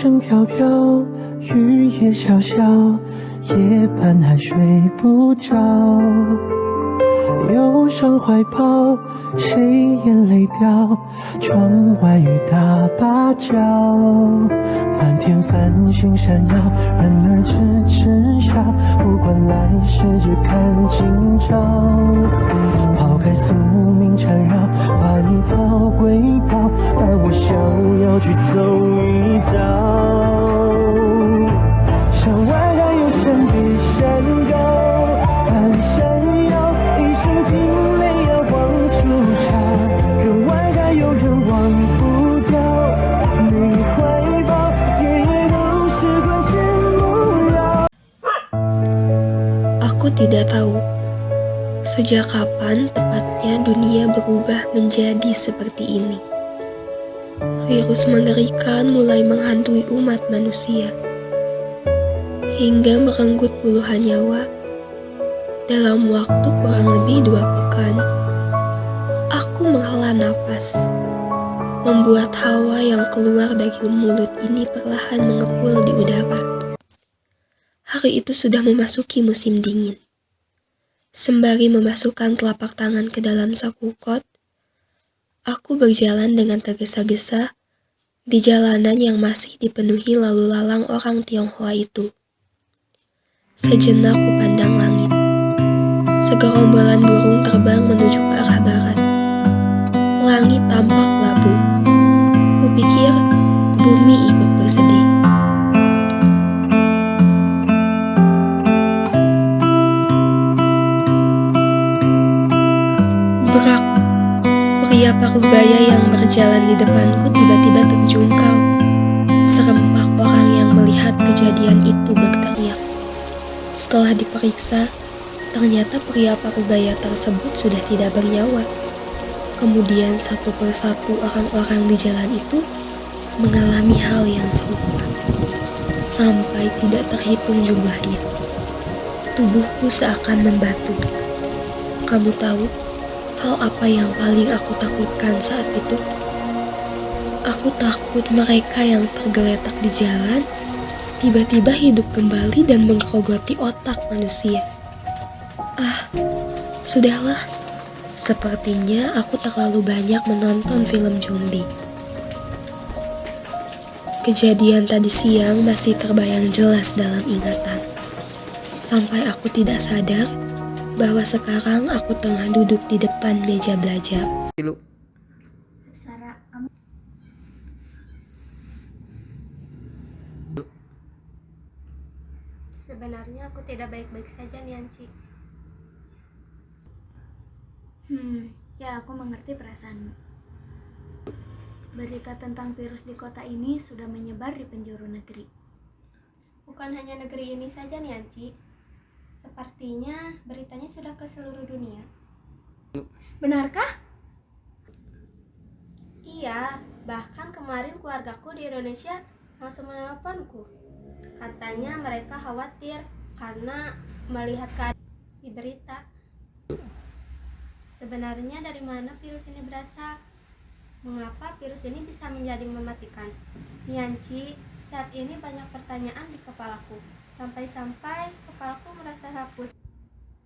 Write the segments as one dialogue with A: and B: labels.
A: 声飘飘，雨也潇潇，夜半还睡不着。忧伤怀抱，谁眼泪掉？窗外雨打芭蕉，满天繁星闪耀，人儿痴痴笑。不管来世只看今朝，抛开宿命缠绕，画一条轨道，而我想要去走一遭。山外还有山比山高，半山腰，一生尽泪要往出潮。人外还有人忘不掉，你怀抱夜夜都是关前幕僚。
B: Aku tidak tahu sejak kapan tepatnya dunia berubah menjadi seperti ini. Virus mengerikan mulai menghantui umat manusia, hingga merenggut puluhan nyawa. Dalam waktu kurang lebih 2 pekan, aku menghela nafas, membuat hawa yang keluar dari mulut ini perlahan mengepul di udara. Hari itu sudah memasuki musim dingin. Sembari memasukkan telapak tangan ke dalam saku kot, aku berjalan dengan tergesa-gesa di jalanan yang masih dipenuhi lalu lalang orang Tionghoa itu. Sejenak ku pandang langit. Segerombolan burung terbang menuju ke arah barat. Langit tampak labu. Kupikir bumi ikut bersedih. Berak. Pria parubaya yang berjalan di depanku tiba-tiba terjungkal. Serempak orang yang melihat kejadian itu berteriak. Setelah diperiksa, ternyata pria parubaya tersebut sudah tidak bernyawa. Kemudian satu persatu orang-orang di jalan itu mengalami hal yang serupa. Sampai tidak terhitung jumlahnya. Tubuhku seakan membatu. Kamu tahu hal apa yang paling aku takutkan saat itu? Aku takut mereka yang tergeletak di jalan tiba-tiba hidup kembali dan menggerogoti otak manusia. Sudahlah, sepertinya aku terlalu banyak menonton film zombie. Kejadian tadi siang masih terbayang jelas dalam ingatan. Sampai aku tidak sadar bahwa sekarang aku tengah duduk di depan meja belajar.
C: Sarah, kamu...
D: Sebenarnya aku tidak baik-baik saja nih, Anci.
C: Ya aku mengerti perasaanmu. Berita tentang virus di kota ini sudah menyebar di penjuru negeri.
D: Bukan hanya negeri ini saja nih, Anci. Sepertinya beritanya sudah ke seluruh dunia.
C: Benarkah?
D: Iya, bahkan kemarin keluargaku di Indonesia langsung menelponku. Katanya mereka khawatir karena melihat keadaan di berita. Sebenarnya dari mana virus ini berasal? Mengapa virus ini bisa menjadi mematikan? Nianci, saat ini banyak pertanyaan di kepalaku. Sampai-sampai kepalaku merasa hapus.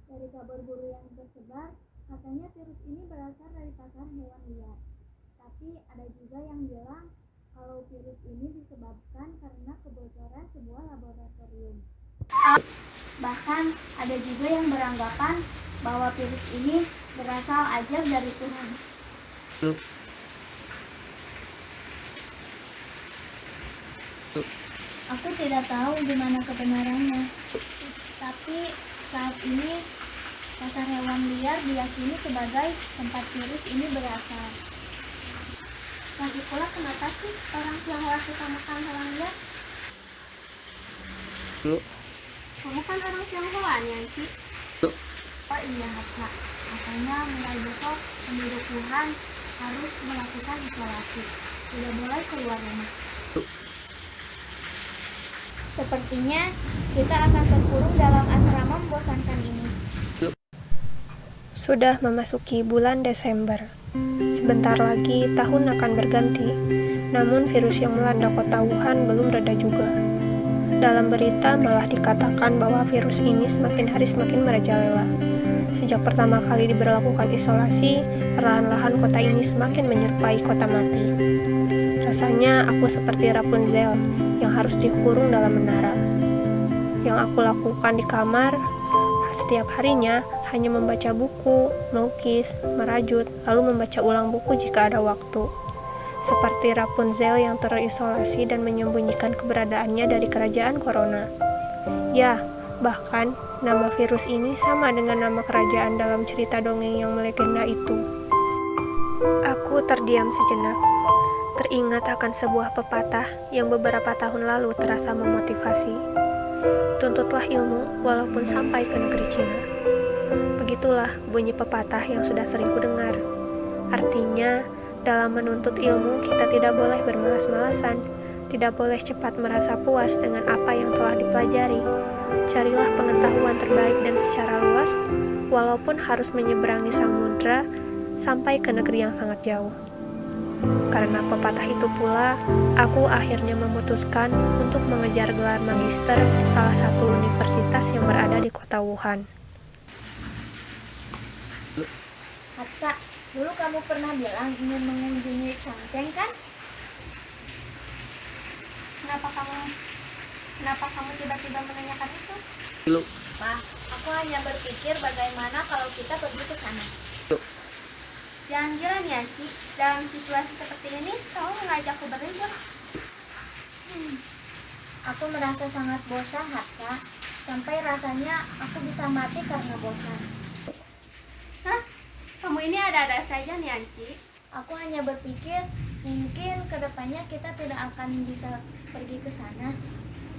C: Dari kabar burung yang tersebar, katanya virus ini berasal dari pasar hewan liar. Tapi ada juga yang bilang kalau virus ini disebabkan karena kebocoran sebuah laboratorium. Bahkan ada juga yang beranggapan bahwa virus ini berasal ajar dari Tuhan. Aku tidak tahu di mana kebenarannya. Tapi saat ini pasar hewan liar diyakini sebagai tempat virus ini berasal.
D: Lagi pula kenapa sih orang Tionghoa suka makan hewan liar? Kamu kan orang Tionghoa, Nianci.
C: Oh iya Hafsa, katanya mulai besok penduduk Wuhan harus melakukan isolasi. Tidak boleh keluar rumah. Sepertinya kita akan terkurung dalam asrama membosankan ini.
B: Sudah memasuki bulan Desember. Sebentar lagi tahun akan berganti.
E: Namun virus yang melanda kota Wuhan belum reda juga. Dalam berita malah dikatakan bahwa virus ini semakin hari semakin merajalela. Sejak pertama kali diberlakukan isolasi, perlahan-lahan kota ini semakin menyerupai kota mati. Rasanya aku seperti Rapunzel yang harus dikurung dalam menara. Yang aku lakukan di kamar setiap harinya hanya membaca buku, melukis, merajut, lalu membaca ulang buku jika ada waktu. Seperti Rapunzel yang terisolasi dan menyembunyikan keberadaannya dari kerajaan corona. Ya, bahkan nama virus ini sama dengan nama kerajaan dalam cerita dongeng yang melegenda itu. Aku terdiam sejenak, teringat akan sebuah pepatah yang beberapa tahun lalu terasa memotivasi. Tuntutlah ilmu walaupun sampai ke negeri Cina. Begitulah bunyi pepatah yang sudah sering kudengar. Artinya, dalam menuntut ilmu, kita tidak boleh bermalas-malasan, tidak boleh cepat merasa puas dengan apa yang telah dipelajari. Carilah pengetahuan terbaik dan secara luas, walaupun harus menyeberangi samudra sampai ke negeri yang sangat jauh. Karena pepatah itu pula, aku akhirnya memutuskan untuk mengejar gelar magister salah satu universitas yang berada di kota Wuhan.
C: Hapsa, dulu kamu pernah bilang ingin mengunjungi Chongqing kan?
D: Kenapa kamu tiba-tiba menanyakan itu?
C: Pak, aku hanya berpikir bagaimana kalau kita pergi ke sana.
D: Jangan gila Nianci, dalam situasi seperti ini kamu mengajakku berlibur.
C: Aku merasa sangat bosan, Hapsa. Sampai rasanya aku bisa mati karena bosan.
D: Hah? Kamu ini ada-ada saja Nianci.
C: Aku hanya berpikir mungkin kedepannya kita tidak akan bisa pergi ke sana.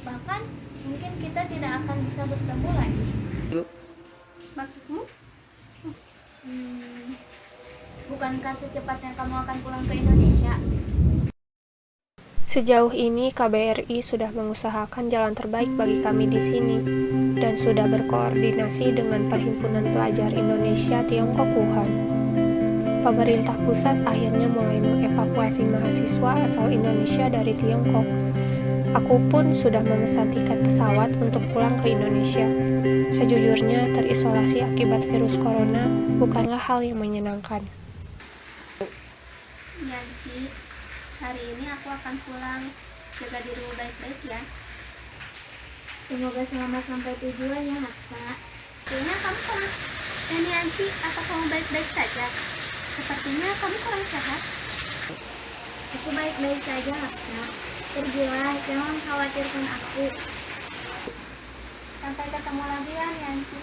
C: Bahkan mungkin kita tidak akan bisa bertemu lagi.
D: Maksudmu?
C: Bukankah secepatnya kamu akan pulang ke Indonesia?
E: Sejauh ini KBRI sudah mengusahakan jalan terbaik bagi kami di sini dan sudah berkoordinasi dengan Perhimpunan Pelajar Indonesia Tiongkok Wuhan. Pemerintah pusat akhirnya mulai mengevakuasi mahasiswa asal Indonesia dari Tiongkok. Aku pun sudah memesan tiket pesawat untuk pulang ke Indonesia. Sejujurnya, terisolasi akibat virus corona bukanlah hal yang menyenangkan.
D: Nianci, hari ini aku akan pulang. Jaga dirimu baik-baik ya.
C: Semoga selamat sampai tujuan ya, Hapsa.
D: Kayaknya kamu kurang... Nianci, apa kamu baik-baik saja? Sepertinya kamu kurang sehat.
C: Aku baik-baik saja, Hapsa. Pergilah, jangan khawatirkan aku.
D: Sampai ketemu lagi ya Nianci.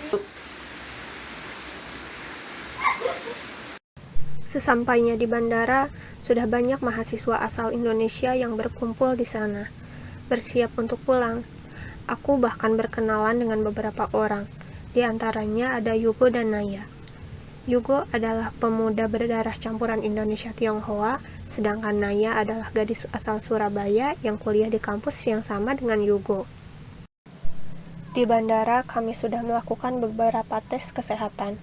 E: Sesampainya di bandara, sudah banyak mahasiswa asal Indonesia yang berkumpul di sana, bersiap untuk pulang. Aku bahkan berkenalan dengan beberapa orang, di antaranya ada Yugo dan Naya. Yugo adalah pemuda berdarah campuran Indonesia-Tionghoa, sedangkan Naya adalah gadis asal Surabaya yang kuliah di kampus yang sama dengan Yugo. Di bandara, kami sudah melakukan beberapa tes kesehatan.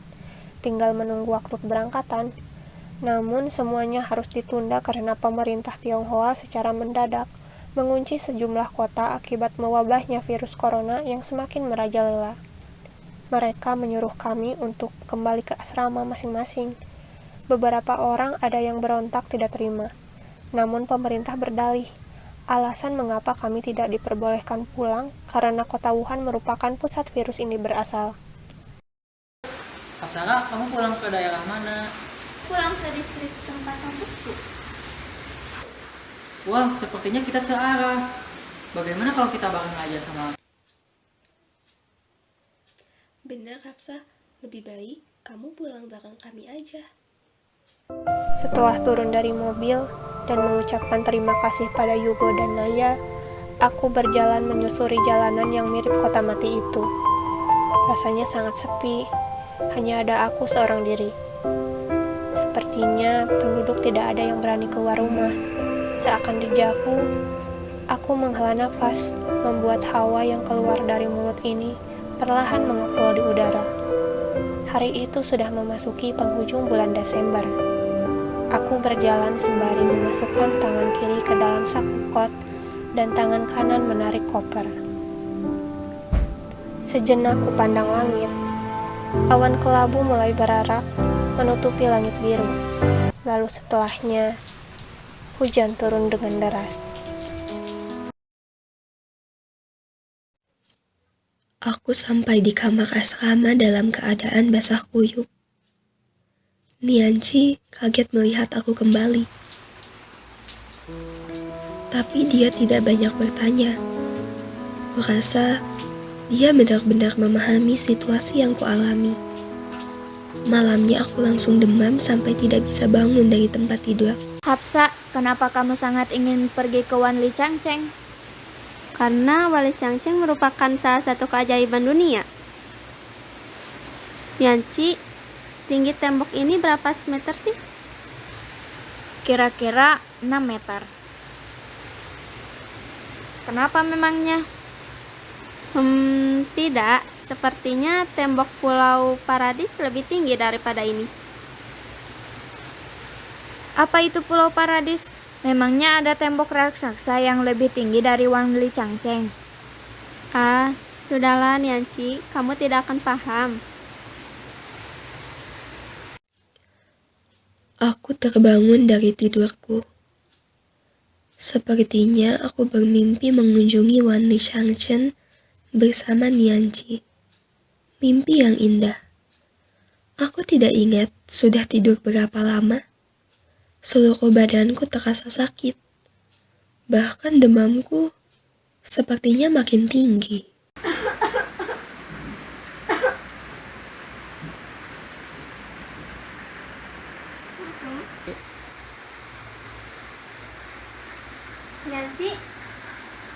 E: Tinggal menunggu waktu keberangkatan. Namun, semuanya harus ditunda karena pemerintah Tionghoa secara mendadak mengunci sejumlah kota akibat mewabahnya virus corona yang semakin merajalela. Mereka menyuruh kami untuk kembali ke asrama masing-masing. Beberapa orang ada yang berontak tidak terima. Namun pemerintah berdalih. Alasan mengapa kami tidak diperbolehkan pulang karena kota Wuhan merupakan pusat virus ini berasal.
F: Apsara, kamu pulang ke daerah mana?
D: Pulang ke distrik tempat kampusku.
F: Wah, sepertinya kita searah. Bagaimana kalau kita bareng aja sama...
B: Benar, Hapsa. Lebih baik kamu pulang bareng kami aja.
E: Setelah turun dari mobil dan mengucapkan terima kasih pada Yugo dan Naya, aku berjalan menyusuri jalanan yang mirip kota mati itu. Rasanya sangat sepi, hanya ada aku seorang diri. Sepertinya penduduk tidak ada yang berani keluar rumah. Seakan dijauh, aku menghela nafas, membuat hawa yang keluar dari mulut ini perlahan mengepul di udara. Hari itu sudah memasuki penghujung bulan Desember. Aku berjalan sembari memasukkan tangan kiri ke dalam saku kot dan tangan kanan menarik koper. Sejenak ku pandang langit. Awan kelabu mulai berarak menutupi langit biru. Lalu setelahnya, hujan turun dengan deras.
B: Aku sampai di kamar asrama dalam keadaan basah kuyup. Nianci kaget melihat aku kembali. Tapi dia tidak banyak bertanya. Kurasa dia benar-benar memahami situasi yang kualami. Malamnya aku langsung demam sampai tidak bisa bangun dari tempat tidur.
C: Hapsa, kenapa kamu sangat ingin pergi ke Wan Li Changcheng?
D: Karena Wali Changcheng merupakan salah satu keajaiban dunia. Yanci, tinggi tembok ini berapa meter sih?
C: Kira-kira 6 meter. Kenapa memangnya?
D: Tidak. Sepertinya tembok Pulau Paradis lebih tinggi daripada ini.
C: Apa itu Pulau Paradis? Memangnya ada tembok raksasa yang lebih tinggi dari Wan Li Changcheng?
D: Sudahlah Nianci, kamu tidak akan paham.
B: Aku terbangun dari tidurku. Sepertinya aku bermimpi mengunjungi Wan Li Changcheng bersama Nianci. Mimpi yang indah. Aku tidak ingat sudah tidur berapa lama. Seluruh badanku terasa sakit. Bahkan demamku sepertinya makin tinggi.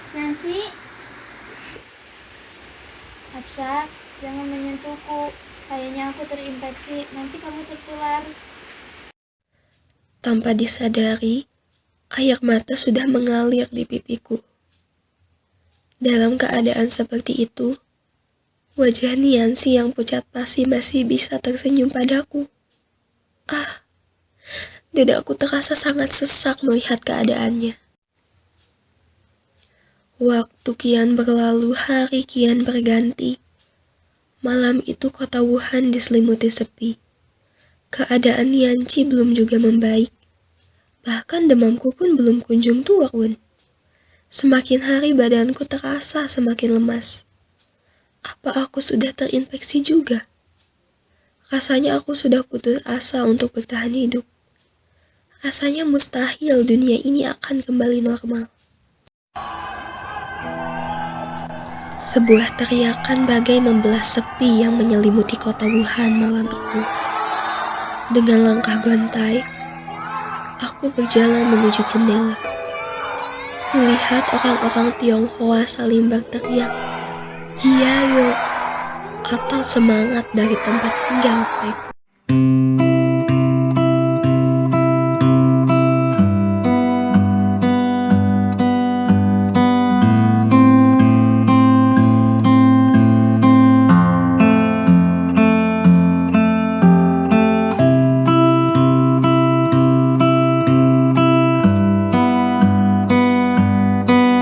D: Nancy,
C: Hapsa, jangan menyentuhku. Kayaknya aku terinfeksi, nanti kamu tertular.
B: Tanpa disadari, air mata sudah mengalir di pipiku. Dalam keadaan seperti itu, wajah Nianci yang pucat pasi masih bisa tersenyum padaku. Dadaku terasa sangat sesak melihat keadaannya. Waktu kian berlalu, hari kian berganti. Malam itu kota Wuhan diselimuti sepi. Keadaan Nianci belum juga membaik. Bahkan demamku pun belum kunjung turun. Semakin hari badanku terasa semakin lemas. Apa aku sudah terinfeksi juga? Rasanya aku sudah putus asa untuk bertahan hidup. Rasanya mustahil dunia ini akan kembali normal. Sebuah teriakan bagai membelah sepi yang menyelimuti kota Wuhan malam itu. Dengan langkah gontai, aku berjalan menuju jendela. Kulihat orang-orang Tionghoa saling berteriak, "Jiayo," atau semangat dari tempat tinggal mereka.